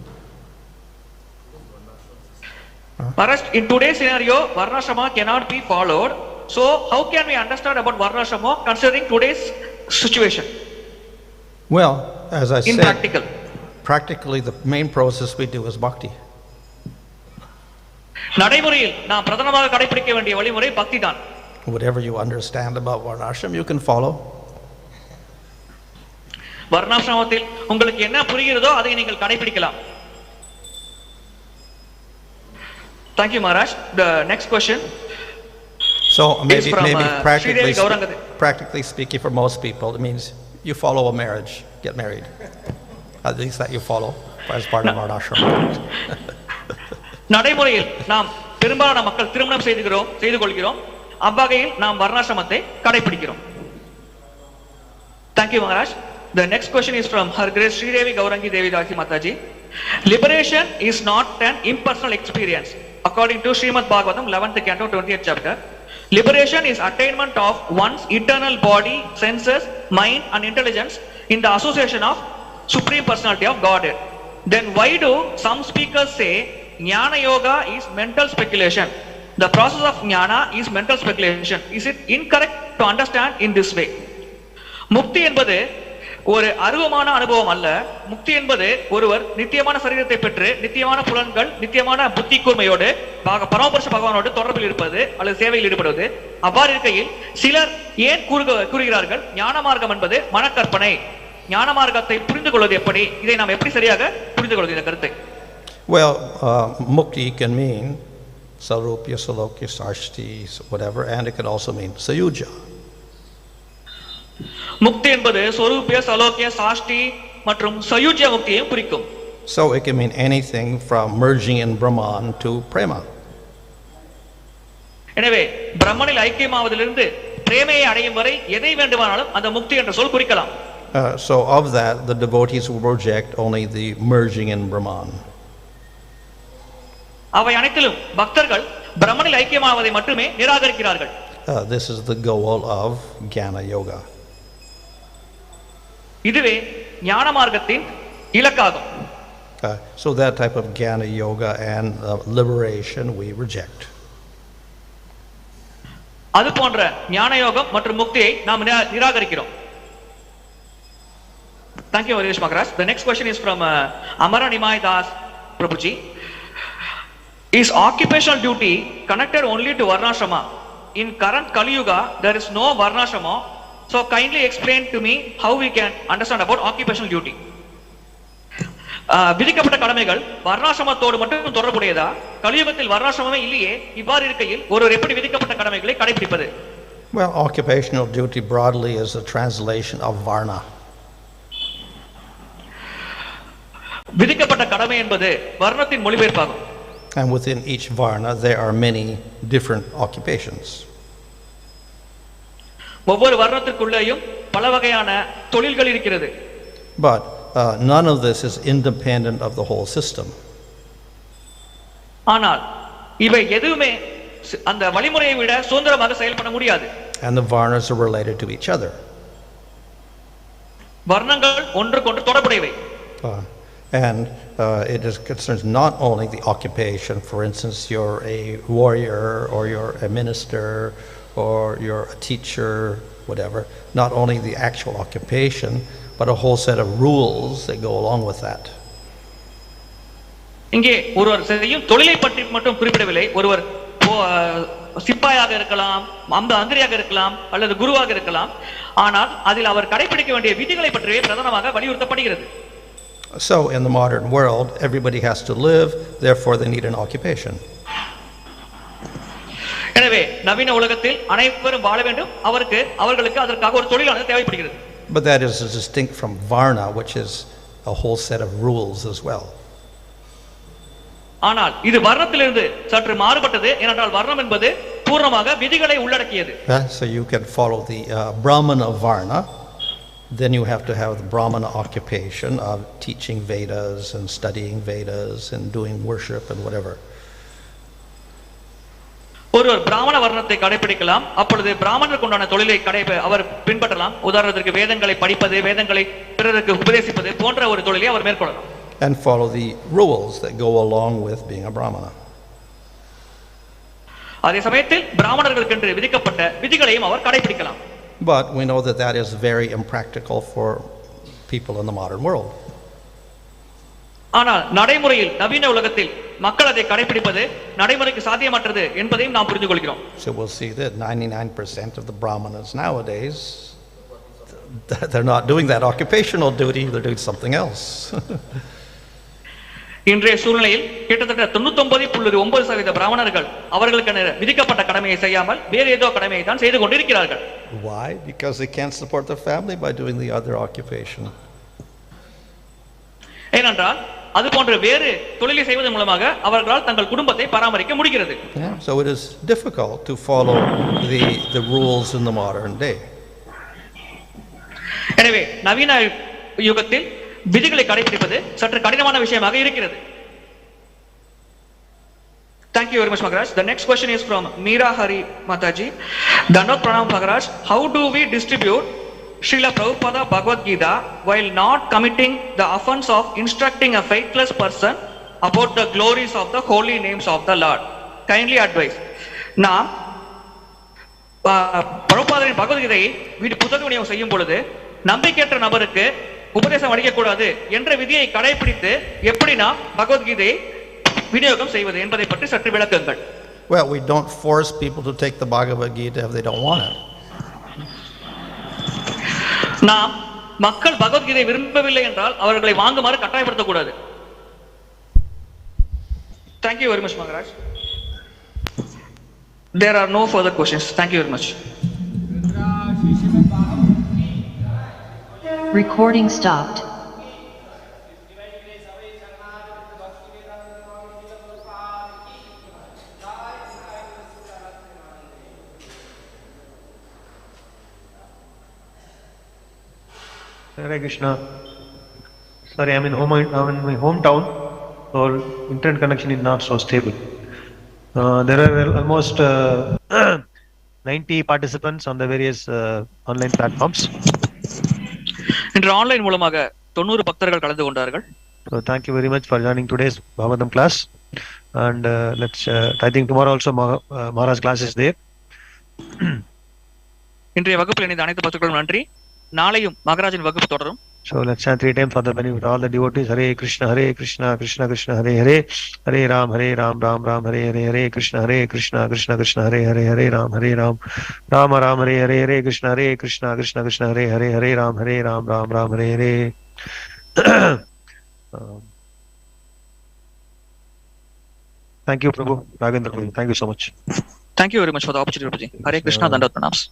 Maharaj, in today's scenario, Varnashrama cannot be followed. So, how can we understand about Varnashrama considering today's situation? Well, as I said, practically the main process we do is bhakti. நடைமுறையில் நாம் பிரதானமாக கடைபிடிக்க வேண்டிய வழிமுறை பக்தி தான். Whatever you understand about Varnashram, you can follow. வர்ணாசிரமத்தில் உங்களுக்கு என்ன புரிகிறதோ அதை நீங்கள் கடைபிடிக்கலாம். Thank you, Maharaj. The next question. So maybe practically speaking, for most people, it means you follow a marriage, get married. At least that you follow as part of Varnashram. நடைமுறையில் நாம் பெரும்பாலான மக்கள் திருமணம் செய்து கொள்கிறோம். அவ்வகையில் நாம் வர்ணாசிரமத்தை கடைபிடிக்கிறோம். Thank you, Maharaj. The next question is from Her Grace Sridevi Gaurangi Devi Dasi Mataji. Liberation is not an impersonal experience. According to Srimad Bhagavatam 11th canto 20th chapter, liberation is attainment of one's eternal body, senses, mind and intelligence in the association of Supreme Personality of Godhead. Then why do some speakers say Jnana Yoga is mental speculation? The process of Jnana is mental speculation. Is it incorrect to understand in this way? முக்தி என்பது ஒரு அருவமான அனுபவம் அல்ல. முக்தி என்பது ஒருவர் நித்தியமான சரீரத்தை பெற்று நித்தியமான புலன்கள் நித்தியமான புத்தி கூர்மையோடு பரமபுருஷ பகவானோடு தொடர்பில் இருப்பது அல்லது சேவையில் ஈடுபடுவது. அவ்வாறு இருக்கையில் சிலர் ஏன் கூறுகிறார்கள் ஞான மார்க்கம் என்பது மனக்கற்பனை? ஞான மார்க்கத்தை புரிந்து கொள்வது எப்படி? இதை நாம் எப்படி சரியாக புரிந்து கொள்வது இந்த கருத்தை? Well, mukti can mean sarupya, salokya, sashti, whatever, and it can also mean sayuja. முக்தி என்பது ஸ்வரூபிய, சலோக்கிய, சாஷ்டி மற்றும் சயுஜ்ய முக்தியையும் குறிக்கும். So it can mean anything from merging in Brahman to prema. எனவே பிரம்மனில் ஐக்கியமாவதிலிருந்து பிரேமையை அடையும் வரை எதை வேண்டுமானாலும் அந்த முக்தி என்ற சொல் குறிக்கலாம். So of that, the devotees will reject only the merging in Brahman. அவை அனைத்திலும் பக்தர்கள் பிரம்மனில் ஐக்கியமாவதை மட்டுமே நிராகரிக்கிறார்கள். This is the goal of Jnana Yoga. இதுவே ஞான மார்க்கத்தின் இலக்காகும். So that type of Jnana Yoga and liberation we reject. அது போன்ற ஞான யோகம் மற்றும் முக்தியை நாம் நிராகரிக்கிறோம். Thank you very much, Maharaj. The next question is from Amara Nimai Das Prabhuji. Is occupational duty connected only to varnashrama? In current Kali Yuga, there is no varnashrama. So kindly explain to me how we can understand about occupational duty. விதிக்கப்பட்ட கடமைகள் வர்ணாசிரமத்தோடு மட்டும் தொடர்புடையதா? கலியுகத்தில் வர்ணாசிரமமே இல்லையே, இவ்வாறு இருக்கையில் ஒருவர் எப்படி விதிக்கப்பட்ட கடமைகளை கடைபிடிப்பது? Well, occupational duty broadly is a translation of varna. விதிக்கப்பட்ட கடமை என்பது வர்ணத்தின் மொழிபெயர்ப்பாகும். And within each varna there are many different occupations. ஒவ்வொரு வர்ணத்திற்குள்ளேயும் பல வகையான தொழில்கள் இருக்கிறது. But none of this is independent of the whole system. ஆனால் இவை எதுவுமே அந்த வழிமுறையை விட சுதந்திரமாக செயல்பட முடியாது. And the varnas are related to each other. வர்ணங்கள் ஒன்றுக்கொன்று தொடர்புடையவை. And it concerns not only the occupation. For instance, you're a warrior or you're a minister or you're a teacher, whatever. Not only the actual occupation, but a whole set of rules that go along with that. இங்கே ஒருவர் செய்யும் தொழிலை பற்றி மட்டும் குறிப்பிடவில்லை. ஒருவர் சிப்பாயாக இருக்கலாம், மந்திரியாக இருக்கலாம், அல்லது குருவாக இருக்கலாம். ஆனால் அதில் அவர் கடைபிடிக்க வேண்டிய விதிகளை பற்றியே பிரதானமாக வலியுறுத்தப்படுகிறது. So in the modern world, everybody has to live, therefore they need an occupation. எனவே நவீன உலகத்தில் அனைவரும் வாழ வேண்டும், அவர்களுக்கு அதற்காக ஒரு தொழிலானது தேவைப்படுகிறது. But that is distinct from varna, which is a whole set of rules as well. ஆனால் இது வர்ணத்திலிருந்து சற்று மாறுபட்டது. ஏனென்றால் வர்ணம் என்பது பூர்ணமாக விதிகளை உள்ளடக்கியது. So you can follow the brahmana varna. Then you have to have the brahmana occupation of teaching Vedas and studying Vedas and doing worship and whatever. ஒருவர் பிராமண வர்ணத்தை கடைபிடிக்கலாம். அப்பொழுது பிராமணருக்கு உண்டான தொழிலை அவர் பின்பற்றலாம். உதாரணத்திற்கு வேதங்களை படிப்பது, வேதங்களை பிறருக்கு உபதேசிப்பது போன்ற ஒரு தொழிலை அவர் மேற்கொள்ளலாம். And follow the rules that go along with being a brahmana. அதே சமயத்தில் பிராமணர்களுக்கென்று விதிக்கப்பட்ட விதிகளையும் அவர் கடைபிடிக்கலாம். But we know that that is very impractical for people in the modern world. ஆனால் நடைமுறையில் நவீன உலகத்தில் மக்கள் அதை கடைபிடிப்பது நடைமுறைக்கு சாத்தியமற்றது என்பதையும் நாம் புரிந்து கொள்கிறோம். So we'll see that 99% of the brahmanas nowadays, they're not doing that occupational duty, they're doing something else. இன்றைய சூழ்நிலையில் கிட்டத்தட்ட 99.9% பிராமணர்கள் அவர்களுக்கு விதிக்கப்பட்ட கடமையை செய்யாமல் வேறு ஏதோ கடமையை தான் செய்து கொண்டிருக்கிறார்கள். Why? Because they can't support their family by doing the other occupation. ஏனென்றால் அது போன்ற வேறு தொழிலை செய்வதன் மூலமாக அவர்களால் தங்கள் குடும்பத்தை பராமரிக்க முடிகிறது. So it is difficult to follow the rules in the modern day. எனவே நவீன யுகத்தில் விதிகளை கடைபிடிப்பது சற்று கடினமான விஷயமாக இருக்கிறது. Thank you very much, Maharaj. The next question is from Meera Hari Mataji. Dandavat Pranam Maharaj. How do we distribute Srila Prabhupada Bhagavad Gita while not committing the offense of instructing a faithless person about the glories of the holy names of the Lord? Kindly advise. நாம் பிரபுபாதரின் பகவத்கீதையை புத்தக விநியோகம் செய்யும் பொழுது நம்பிக்கையற்ற நபருக்கு உபதேசம் அளிக்கக்கூடாது என்ற விதியை கடைபிடித்து எப்படி நாம் பகவத்கீதையை விநியோகம் செய்வது என்பதை பற்றி சற்று விளக்குங்கள். Well, we don't force people to take the Bhagavad Gita if they don't want it. நாம் மக்கள் பகவத்கீதை விரும்பவில்லை என்றால் அவர்களை வாங்குமாறு கட்டாயப்படுத்தக்கூடாது. Thank you very much, Maharaj. There are no further questions. Thank you very much. Recording stopped. Hare Krishna. Sorry, I'm in my hometown, so internet connection is not so stable. There are almost 90 participants on the various online platforms. இன்று online மூலமாக 90 பக்தர்கள் கலந்து கொண்டார்கள். So thank you very much for joining today's Bhagavatam class, and I think tomorrow also Maharaj class is there. இன்றைய வகுப்பில் இணைந்த அனைத்து பக்தர்களுக்கும் நன்றி. நாளையும் மகாராஜின் வகுப்பு தொடரும். So let's chant 3 times for the benefit of all the devotees. Hare Krishna, Krishna Krishna, Hare Hare, Hare Ram, Ram Ram, Hare Hare, Hare Krishna, Krishna Krishna, Hare Hare, Hare Ram, Ram Ram, Hare Hare, Hare Krishna, Krishna Krishna, Hare Hare, Hare Ram Ram, Hare Hare. Thank you, Prabhu, Raghavendra Prabhu. Thank you so much. Thank you very much for the opportunity, Prabhuji. Hare Krishna, Dandavat Pranams.